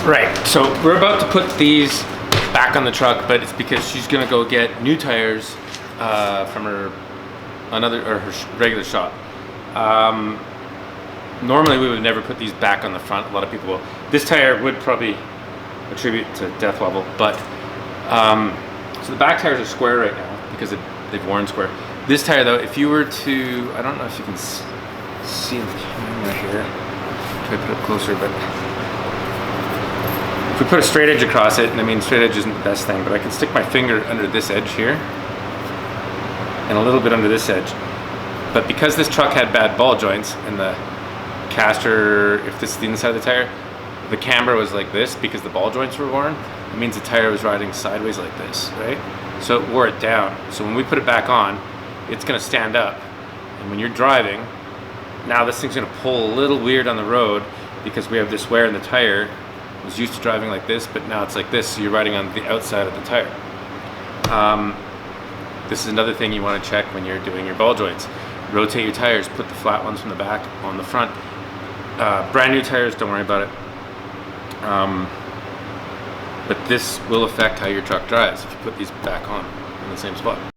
Right, so we're about to put these back on the truck, but it's because she's gonna go get new tires from her regular shop. Normally we would never put these back on the front. A lot of people will. This tire would probably attribute to death wobble, but so the back tires are square right now because they've worn square. This tire though, if you were to, I don't know if you can see the camera here. Try to put it closer, but if we put a straight edge across it, and I mean straight edge isn't the best thing, but I can stick my finger under this edge here and a little bit under this edge. But because this truck had bad ball joints and the caster, if this is the inside of the tire, the camber was like this because the ball joints were worn. It means the tire was riding sideways like this, right? So it wore it down. So when we put it back on, it's gonna stand up. And when you're driving, now this thing's gonna pull a little weird on the road because we have this wear in the tire. I was used to driving like this, but now it's like this, so you're riding on the outside of the tire. This is another thing you want to check when you're doing your ball joints. Rotate your tires, put the flat ones from the back on the front. Brand new tires, don't worry about it. But this will affect how your truck drives if you put these back on in the same spot.